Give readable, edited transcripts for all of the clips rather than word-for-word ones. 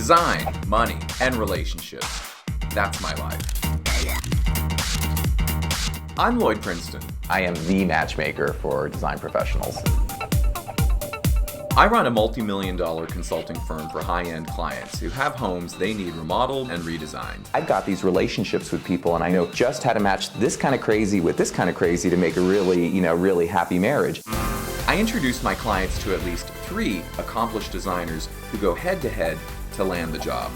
Design, money, and relationships. That's my life. I'm Lloyd Princeton. I am the matchmaker for design professionals. I run a multi-million-dollar consulting firm for high-end clients who have homes they need remodeled and redesigned. I've got these relationships with people, and I know just how to match this kind of crazy with this kind of crazy to make a really, really happy marriage. I introduce my clients to at least 3 accomplished designers who go head-to-head to land the job.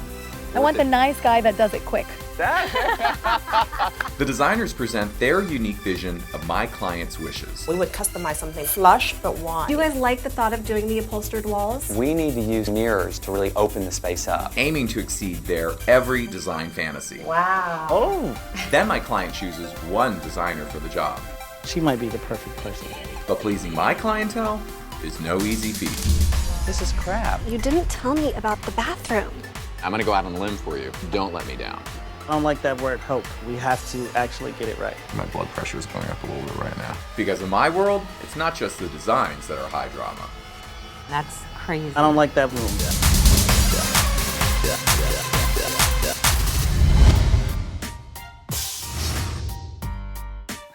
I want the nice guy that does it quick. The designers present their unique vision of my clients' wishes. We would customize something flush but wide. Do you guys like the thought of doing the upholstered walls? We need to use mirrors to really open the space up. Aiming to exceed their every design fantasy. Wow. Oh, Then my client chooses one designer for the job. she might be the perfect person. But pleasing my clientele is no easy feat. This is crap. You didn't tell me about the bathroom. I'm gonna go out on a limb for you. Don't let me down. I don't like that word hope. We have to actually get it right. My blood pressure is going up a little bit right now. Because in my world, it's not just the designs that are high drama. That's crazy. I don't like that room yet.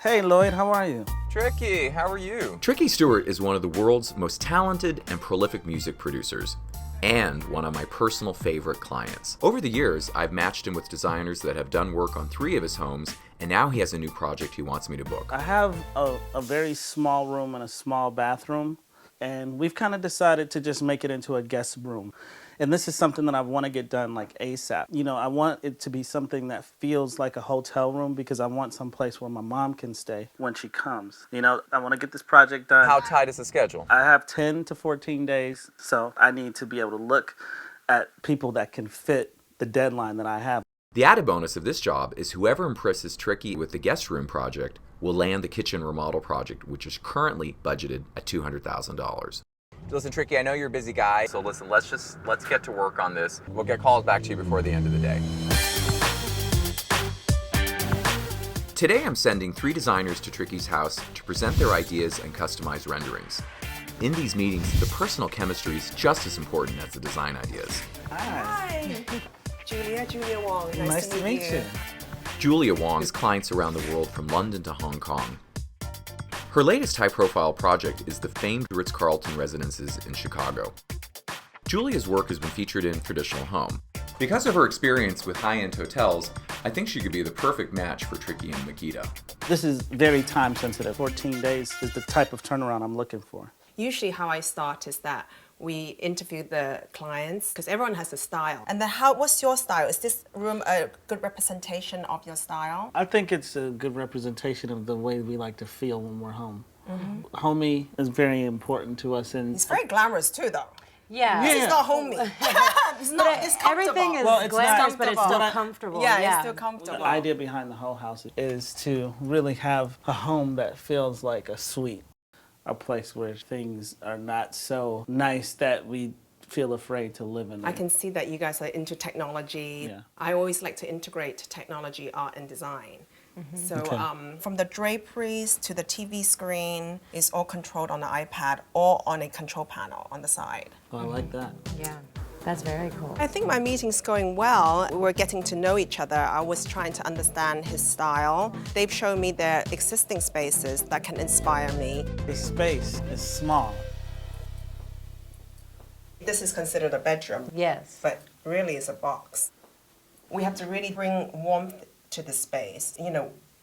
Hey Lloyd, how are you? Tricky, how are you? Tricky Stewart is one of the world's most talented and prolific music producers, and one of my personal favorite clients. Over the years, I've matched him with designers that have done work on 3 of his homes, and now he has a new project he wants me to book. I have a very small room and a small bathroom, and we've kind of decided to just make it into a guest room. And this is something that I want to get done like ASAP. I want it to be something that feels like a hotel room because I want some place where my mom can stay when she comes. I want to get this project done. How tight is the schedule? I have 10 to 14 days, so I need to be able to look at people that can fit the deadline that I have. The added bonus of this job is whoever impresses Tricky with the guest room project will land the kitchen remodel project, which is currently budgeted at $200,000. Listen, Tricky, I know you're a busy guy, so listen, let's get to work on this. We'll get calls back to you before the end of the day. Today I'm sending 3 designers to Tricky's house to present their ideas and customize renderings. In these meetings, the personal chemistry is just as important as the design ideas. Hi. Julia Wong. Nice to meet you. Julia Wong has clients around the world from London to Hong Kong. Her latest high-profile project is the famed Ritz-Carlton residences in Chicago. Julia's work has been featured in Traditional Home. Because of her experience with high-end hotels, I think she could be the perfect match for Tricky and Makita. This is very time sensitive. 14 days is the type of turnaround I'm looking for. Usually how I start is that we interview the clients because everyone has a style. And then what's your style? Is this room a good representation of your style? I think it's a good representation of the way we like to feel when we're home. Homey is very important to us. And It's very glamorous too though. Yeah. It's not homey. It's not, it's comfortable. Everything is Well, it's glamorous, not- but it's comfortable. still comfortable. Yeah, it's still comfortable. the idea behind the whole house is to really have a home that feels like a suite. A place where things are not so nice that we feel afraid to live in. I can see that you guys are into technology. Yeah. I always like to integrate technology, art, and design. So Okay. from the draperies to the TV screen is all controlled on the iPad or on a control panel on the side. Oh, I like that. Yeah, that's very cool. I think my meeting's going well. We're getting to know each other. I was trying to understand his style. They've shown me their existing spaces that can inspire me. The space is small. This is considered a bedroom, Yes. but really it's a box. We have to really bring warmth to the space.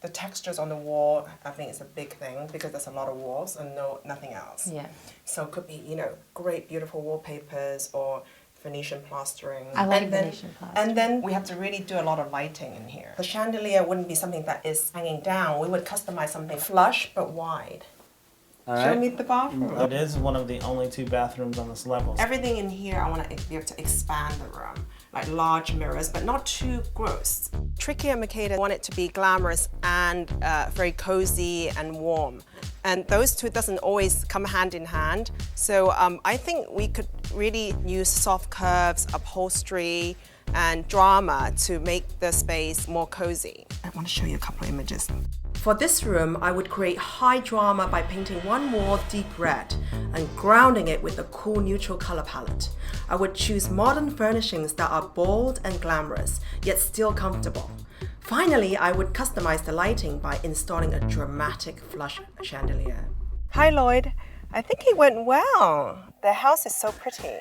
The textures on the wall, I think is a big thing because there's a lot of walls and nothing else. Yeah. So it could be, great, beautiful wallpapers or Venetian plastering. I like And then- Venetian plastering. And then we have to really do a lot of lighting in here. The chandelier wouldn't be something that is hanging down. We would customize something flush but wide. All Show right. me the bathroom. It is one of the only 2 bathrooms on this level. Everything in here, I want to be able to expand the room, like large mirrors, but not too gross. Tricky and Makita want it to be glamorous and very cozy and warm. And those 2 doesn't always come hand in hand. So I think we could really use soft curves, upholstery, and drama to make the space more cozy. I want to show you a couple of images. For this room, I would create high drama by painting one wall deep red and grounding it with a cool neutral color palette. I would choose modern furnishings that are bold and glamorous, yet still comfortable. Finally, I would customize the lighting by installing a dramatic flush chandelier. Hi, Lloyd. I think it went well. The house is so pretty.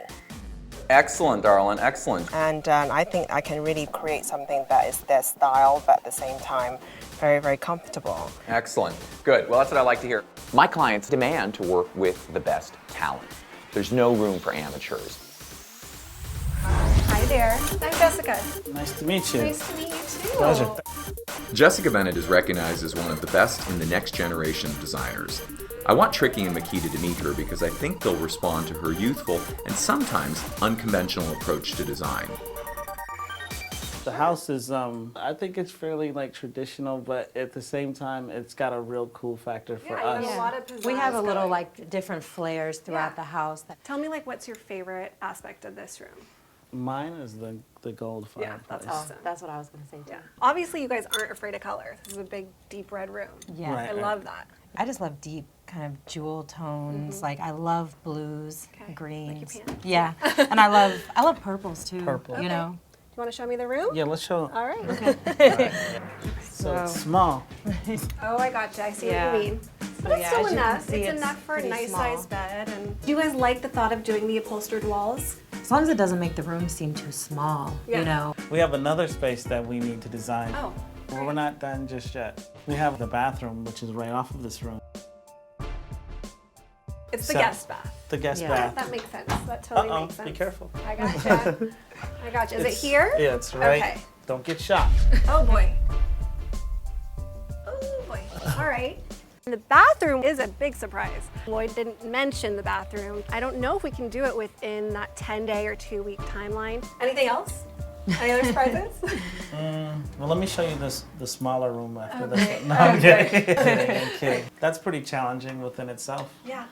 Excellent, darling, excellent. And I think I can really create something that is their style, but at the same time, very, very comfortable. Excellent. Good. Well, that's what I like to hear. My clients demand to work with the best talent. There's no room for amateurs. Hi there. I'm Jessica. Nice to meet you. Nice to meet you too. Pleasure. Jessica Bennett is recognized as one of the best in the next generation of designers. I want Tricky and Makita to meet her because I think they'll respond to her youthful and sometimes unconventional approach to design. The house is, I think it's fairly like traditional, but at the same time, it's got a real cool factor for us. A lot of We have a pizzazz little going. like different flares throughout the house. Tell me, like, what's your favorite aspect of this room? Mine is the gold Yeah, fireplace. that's Oh, awesome. that's what I was going to say too. Yeah. Obviously, you guys aren't afraid of color. This is a big, deep red room. Yeah. Right. I love that. I just love deep kind of jewel tones. Like I love blues, Okay. greens. Like your pants. Yeah. And I love purples too. Purple. You know. Do you want to show me the room? Yeah, let's show. All right. So it's small. Oh, I gotcha. I see Yeah. what you mean. But it's yeah, still as you enough. can see, It's it's enough for a pretty nice small. sized bed. And do you guys like the thought of doing the upholstered walls? As long as it doesn't make the room seem too small. Yeah. You know. We have another space that we need to design. Oh. Well, we're not done just yet. We have the bathroom, which is right off of this room. It's the So- guest bath. The guest Yeah. bath. That makes sense. That totally Uh-oh, makes sense. be careful. I gotcha. I gotcha. Is it It's- here? Yeah, it's right. Okay. Don't get shot. Oh boy. Oh boy. All right. The bathroom is a big surprise. Lloyd didn't mention the bathroom. I don't know if we can do it within that 10-day or 2-week timeline. Anything else? Any other surprises? Well, let me show you the smaller room after Okay. this. No, I'm kidding. I'm kidding. That's pretty challenging within itself. Yeah.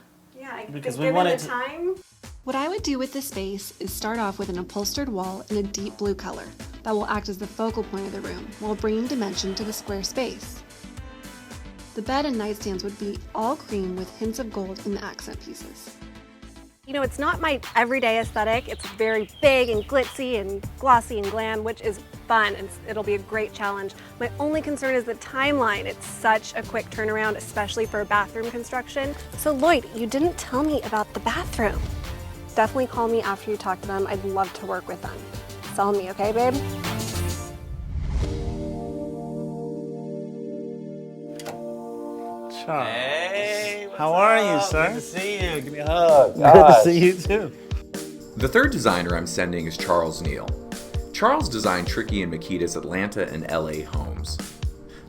I Because think we given wanted the to- time. What I would do with this space is start off with an upholstered wall in a deep blue color that will act as the focal point of the room while bringing dimension to the square space. The bed and nightstands would be all cream with hints of gold in the accent pieces. You know, it's not my everyday aesthetic. It's very big and glitzy and glossy and glam, which is fun and it'll be a great challenge. My only concern is the timeline. It's such a quick turnaround, especially for bathroom construction. So Lloyd, you didn't tell me about the bathroom. Definitely call me after you talk to them. I'd love to work with them. Sell me, okay, babe? Charles. Hey, How are you, sir? Good to see you. Give me a hug. Good to see you too. The third designer I'm sending is Charles Neal. Charles designed Tricky and Makita's Atlanta and LA homes.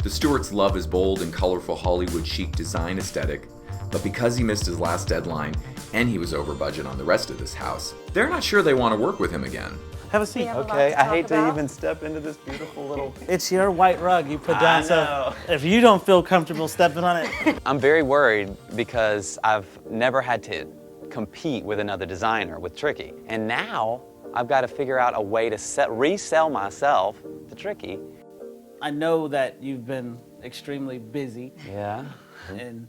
The Stewarts love his bold and colorful Hollywood chic design aesthetic, but because he missed his last deadline and he was over budget on the rest of this house, they're not sure they want to work with him again. Have a seat. Okay, I hate to even step into this beautiful little. It's your white rug you put down, I so know. if you don't feel comfortable stepping on it, I'm very worried because I've never had to compete with another designer with Tricky. And now I've got to figure out a way to resell myself to Tricky. I know that you've been extremely busy Yeah. and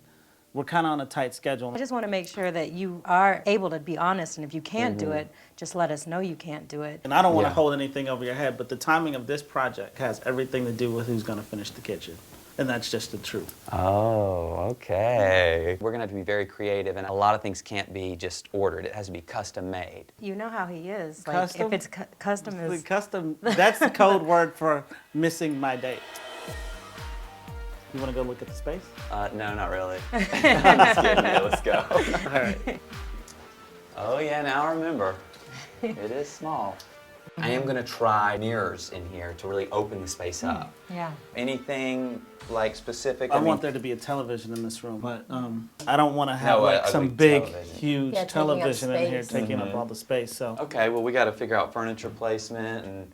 we're kind of on a tight schedule. I just want to make sure that you are able to be honest, and if you can't do it, just let us know you can't do it. And I don't want to Yeah. hold anything over your head, but the timing of this project has everything to do with who's going to finish the kitchen. And that's just the truth. Oh, okay. We're gonna have to be very creative, and a lot of things can't be just ordered. It has to be custom made. You know how he is. Like Custom? if it's custom The is custom, that's the code word for missing my date. You want to go look at the space? No, not really. I'm just kidding. Yeah, let's go. All right. Oh yeah, now I remember. It is small. I am gonna try mirrors in here to really open the space up. yeah. Anything like specific? I mean, want there to be a television in this room, but I don't want to have No, like a some big big, television. huge Yeah, taking up television in here space. taking up all the space. So, Okay, well we got to figure out furniture placement and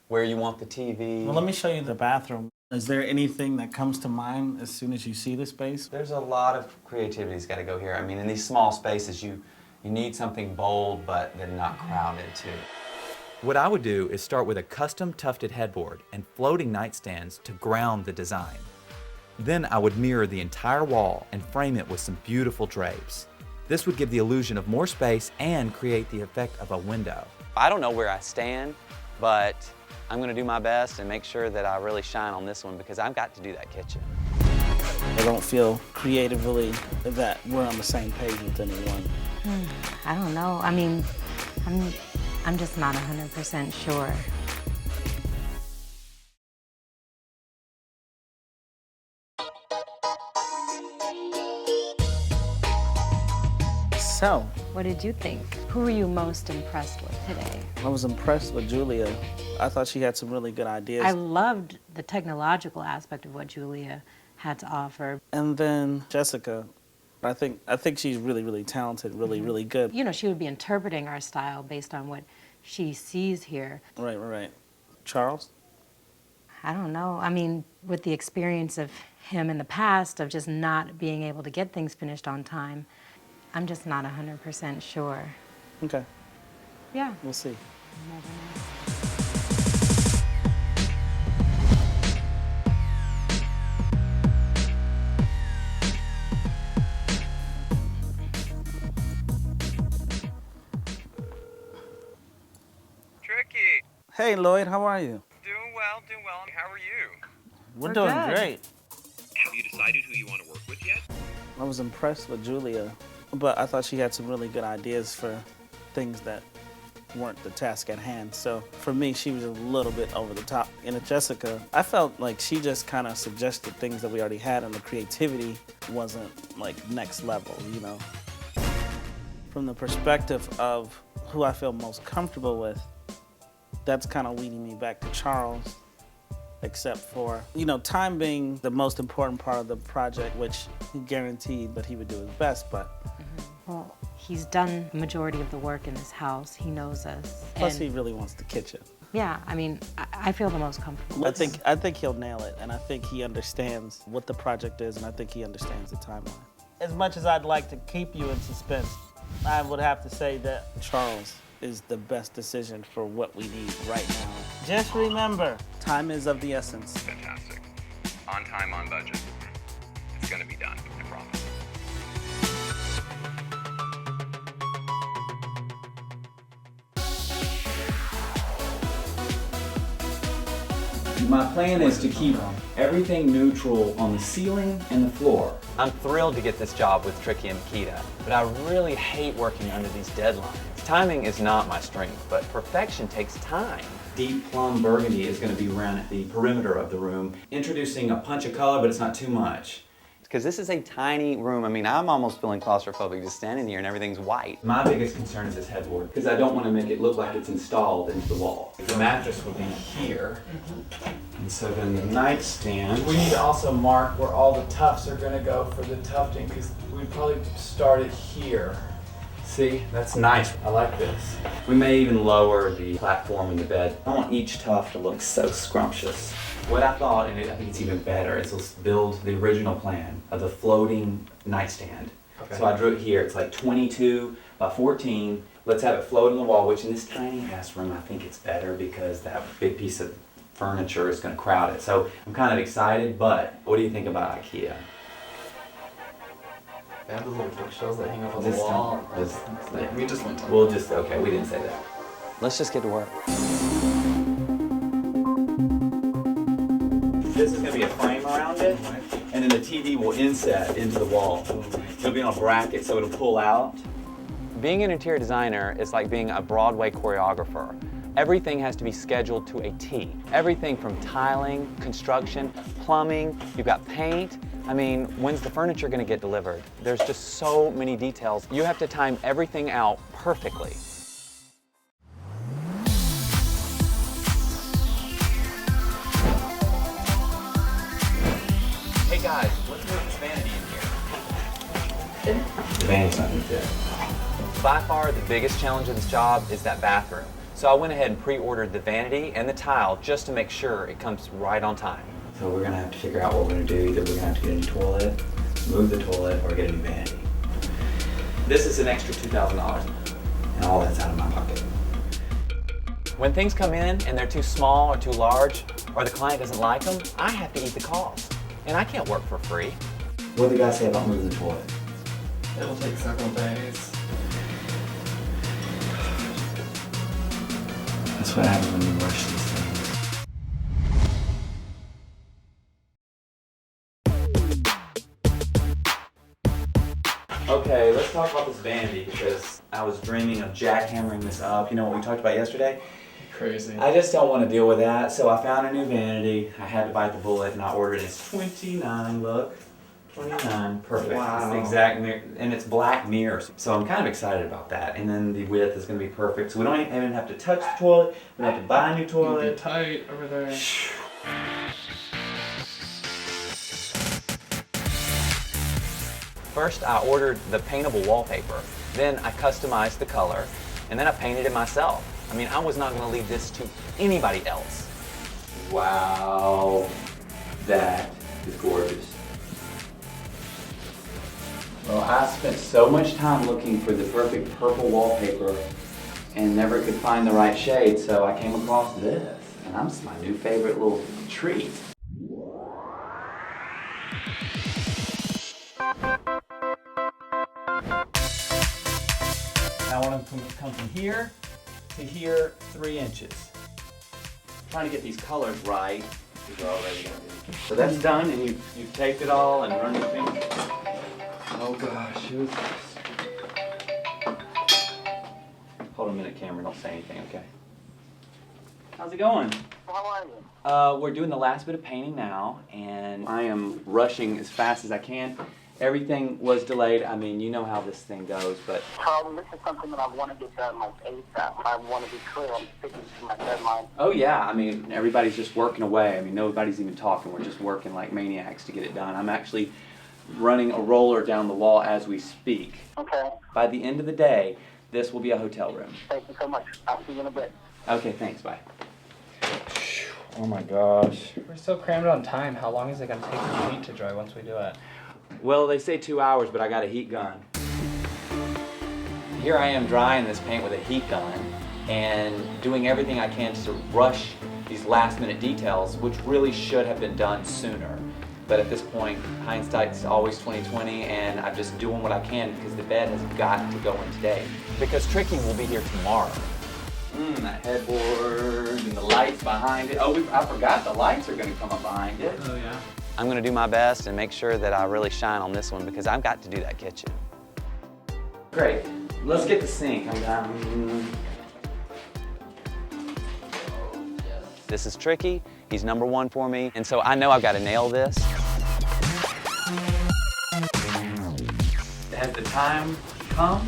where you want the TV. well, let me show you the bathroom. Is there anything that comes to mind as soon as you see the space? There's a lot of creativity's got to go here. I mean, in these small spaces, you need something bold, but then not crowded too. What I would do is start with a custom tufted headboard and floating nightstands to ground the design. Then I would mirror the entire wall and frame it with some beautiful drapes. This would give the illusion of more space and create the effect of a window. I don't know where I stand, but I'm gonna do my best and make sure that I really shine on this one because I've got to do that kitchen. I don't feel creatively that we're on the same page with anyone. I don't know. I mean, I'm just not 100% sure. So, What did you think? Who were you most impressed with today? I was impressed with Julia. I thought she had some really good ideas. I loved the technological aspect of what Julia had to offer. And then Jessica, I think she's really, really talented, really good. You know, she would be interpreting our style based on what she sees here. Right. Charles? I don't know. I mean, with the experience of him in the past of just not being able to get things finished on time, I'm just not 100% sure. Okay. Yeah. We'll see. Tricky. Hey, Lloyd, how are you? Doing well. How are you? We're doing good. great. Have you decided who you want to work with yet? I was impressed with Julia, but I thought she had some really good ideas for things that weren't the task at hand. So for me, she was a little bit over the top. And at Jessica, I felt like she just kind of suggested things that we already had, and the creativity wasn't like next level, you know? From the perspective of who I feel most comfortable with, that's kind of leading me back to Charles, except for, you know, time being the most important part of the project, which he guaranteed that he would do his best, but. Well, he's done the majority of the work in this house. He knows us. Plus, and he really wants the kitchen. yeah, I mean, I feel the most comfortable. I think he'll nail it, and I think he understands what the project is, and I think he understands the timeline. As much as I'd like to keep you in suspense, I would have to say that Charles is the best decision for what we need right now. Just remember, time is of the essence. Fantastic. On time, on budget. It's going to be done, I promise. My plan is to keep everything neutral on the ceiling and the floor. I'm thrilled to get this job with Tricky and Makita, but I really hate working under these deadlines. Timing is not my strength, but perfection takes time. Deep plum burgundy is going to be around the perimeter of the room, introducing a punch of color, but it's not too much. Because this is a tiny room. I mean, I'm almost feeling claustrophobic just standing here and everything's white. My biggest concern is this headboard, because I don't want to make it look like it's installed into the wall. The mattress will be here, and so then the nightstand. We need to also mark where all the tufts are going to go for the tufting, because we probably start it here. See, that's nice. I like this. We may even lower the platform in the bed. I want each tuft to look so scrumptious. What I thought, and I think it's even better, is let's build the original plan of the floating nightstand. Okay. So I drew it here. It's like 22 by 14. Let's have it float on the wall, which in this tiny ass room, I think it's better because that big piece of furniture is going to crowd it. So I'm kind of excited, but what do you think about IKEA? They have those little bookshelves that hang up on the wall. We just went on. We'll just, okay, we didn't say that. Let's just get to work. This is going to be a frame around it, and then the TV will inset into the wall. It'll be on a bracket, so it'll pull out. Being an interior designer is like being a Broadway choreographer. Everything has to be scheduled to a T. Everything from tiling, construction, plumbing, you've got paint. I mean, when's the furniture going to get delivered? There's just so many details. You have to time everything out perfectly. Hey guys, let's move this vanity in here. The vanity's not going to fit. By far, the biggest challenge of this job is that bathroom. So I went ahead and pre-ordered the vanity and the tile just to make sure it comes right on time. So we're going to have to figure out what we're going to do. Either we're going to have to get a new toilet, move the toilet, or get a new vanity. This is an extra $2,000, and all that's out of my pocket. When things come in and they're too small or too large, or the client doesn't like them, I have to eat the cost. And I can't work for free. What did the guy say about moving the toilet? It'll take several days. That's what happens when you rush these things. Okay, let's talk about this vanity because I was dreaming of jackhammering this up. You know what we talked about yesterday? Crazy. I just don't want to deal with that, so I found a new vanity. I had to bite the bullet and I ordered it. It's 29, look. 29, perfect. Wow. It's the exact mirror, and it's black mirrors. So I'm kind of excited about that. And then the width is going to be perfect. So we don't even have to touch the toilet. We don't have to buy a new It'll be toilet. tight over there. First, I ordered the paintable wallpaper. Then I customized the color, and then I painted it myself. I mean, I was not going to leave this to anybody else. Wow, that is gorgeous. Well, I spent so much time looking for the perfect purple wallpaper and never could find the right shade, so I came across this, and it's my new favorite little treat. I want to come from here to here 3 inches. I'm trying to get these colors right. These are already going to be. So that's done, and you've taped it all and run your finger. Oh gosh, who's this? Hold a minute, Cameron. Don't say anything, okay? How's it going? How are you? We're doing the last bit of painting now, and I am rushing as fast as I can. Everything was delayed. I mean, you know how this thing goes, but... Charlie, this is something that I want to get done like ASAP. I want to be clear. I'm sticking to my deadline. Oh yeah, I mean, everybody's just working away. I mean, nobody's even talking. We're just working like maniacs to get it done. I'm actually running a roller down the wall as we speak. Okay. By the end of the day, this will be a hotel room. Thank you so much. I'll see you in a bit. Okay, thanks. Bye. Oh my gosh. We're so crammed on time. How long is it going to take the paint to dry once we do it? Well, they say 2 hours, but I got a heat gun. Here I am drying this paint with a heat gun and doing everything I can to rush these last minute details, which really should have been done sooner. But at this point, hindsight's always 20/20, and I'm just doing what I can because the bed has got to go in today. Because Tricky will be here tomorrow. That headboard and the lights behind it. Oh, I forgot the lights are going to come up behind it. Oh yeah. I'm going to do my best and make sure that I really shine on this one because I've got to do that kitchen. Great. Let's get the sink. I'm down. This is Tricky. He's #1 for me, and so I know I've got to nail this. Has the time come?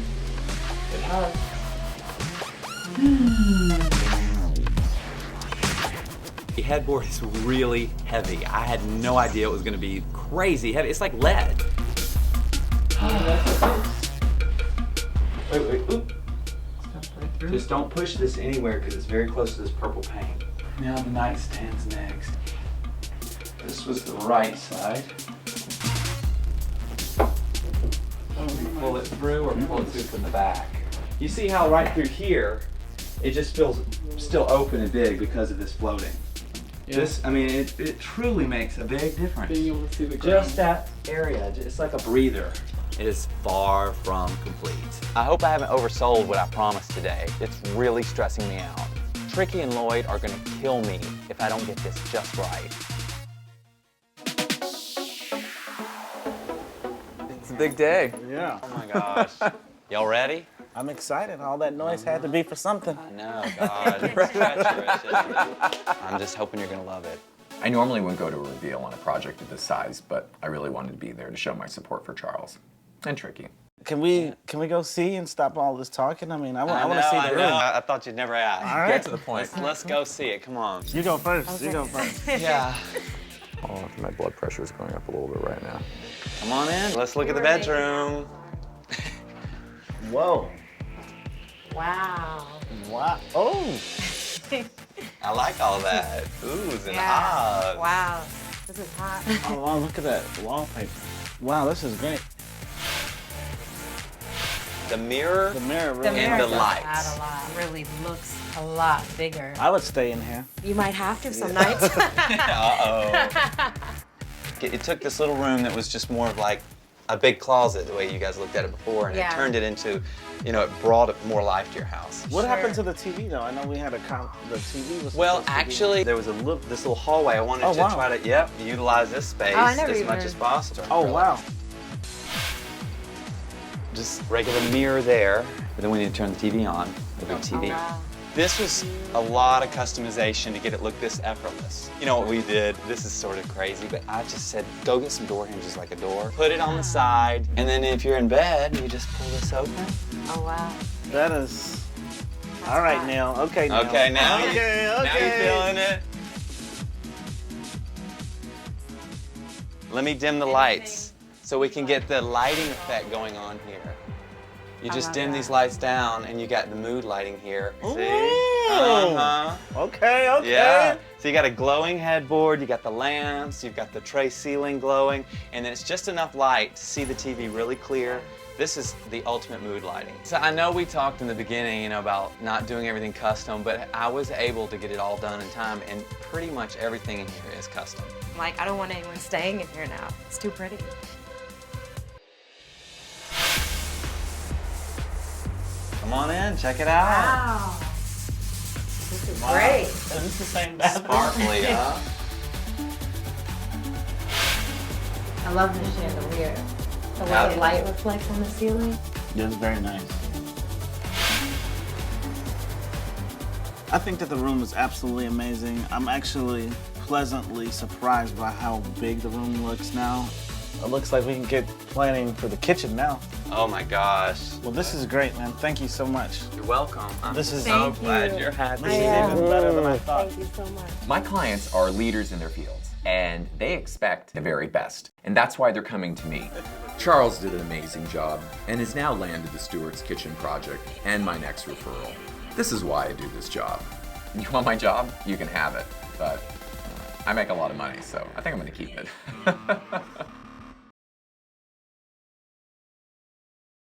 It has. The headboard is really heavy. I had no idea it was going to be crazy heavy. It's like lead. Wait. Oop. Just don't push this anywhere because it's very close to this purple paint. Now the nightstand's next. This was the right side. Pull it through or pull it through from the back. You see how right through here, it just feels still open and big because of this floating. Yeah. This, I mean, it truly makes a big difference. Being able to see the ground. Just that area, it's like a breather. It is far from complete. I hope I haven't oversold what I promised today. It's really stressing me out. Tricky and Lloyd are going to kill me if I don't get this just right. It's a big day. Yeah. Oh my gosh. Y'all ready? I'm excited. All that noise had to be for something. I know, God. It's treacherous, isn't it? I'm just hoping you're going to love it. I normally wouldn't go to a reveal on a project of this size, but I really wanted to be there to show my support for Charles. And Tricky. Can we go see and stop all this talking? I mean, I want to see the room. I thought you'd never ask. All right. Get to the point. Let's go see it. Come on. You go first. Okay. You go first. Yeah. Oh, my blood pressure is going up a little bit right now. Come on in. Let's look at the bedroom. Whoa. Wow. Wow. Oh. I like all that. Oohs and Yeah. ahs. Wow. This is hot. Oh, wow, look at that wallpaper. Wow, this is great. The mirror, The mirror really. and the does lights. add a lot. Really looks a lot bigger. I would stay in here. You might have to some nights. Uh-oh. It took this little room that was just more of like a big closet, the way you guys looked at it before, and it turned it into, you know, it brought more life to your house. What happened to the TV though? I know we had the TV was. Well, actually, there was this little hallway. I wanted to try to, utilize this space as much as possible. Oh, wow. Just regular mirror there, but then we need to turn the TV on, the big TV. Oh, wow. This was a lot of customization to get it look this effortless. You know what we did? This is sort of crazy, but I just said, go get some door hinges like a door, put it on the side, and then if you're in bed, you just pull this open. Oh, wow. That is... All right, Neil. Okay, Neil. Okay, now, okay. Now you're feeling it. Let me dim the lights so we can get the lighting effect going on here. You just dim these lights down and you got the mood lighting here. See? Okay, okay. Yeah. So you got a glowing headboard, you got the lamps, you've got the tray ceiling glowing, and then it's just enough light to see the TV really clear. This is the ultimate mood lighting. So I know we talked in the beginning, you know, about not doing everything custom, but I was able to get it all done in time, and pretty much everything in here is custom. Like, I don't want anyone staying in here now. It's too pretty. Come on in, check it out. Wow. This is great. Is this the same bathroom? Sparkly, huh? I love the chandelier. The way the light reflects on the ceiling. Yeah, it's very nice. I think that the room is absolutely amazing. I'm actually pleasantly surprised by how big the room looks now. It looks like we can get planning for the kitchen now. Oh my gosh. Well, this is great, man. Thank you so much. You're welcome. I'm This is so glad you're happy. This is even better than I thought. Thank you so much. My clients are leaders in their fields, and they expect the very best. And that's why they're coming to me. Charles did an amazing job and has now landed the Stewart's Kitchen project and my next referral. This is why I do this job. You want my job? You can have it. But I make a lot of money, so I think I'm going to keep it.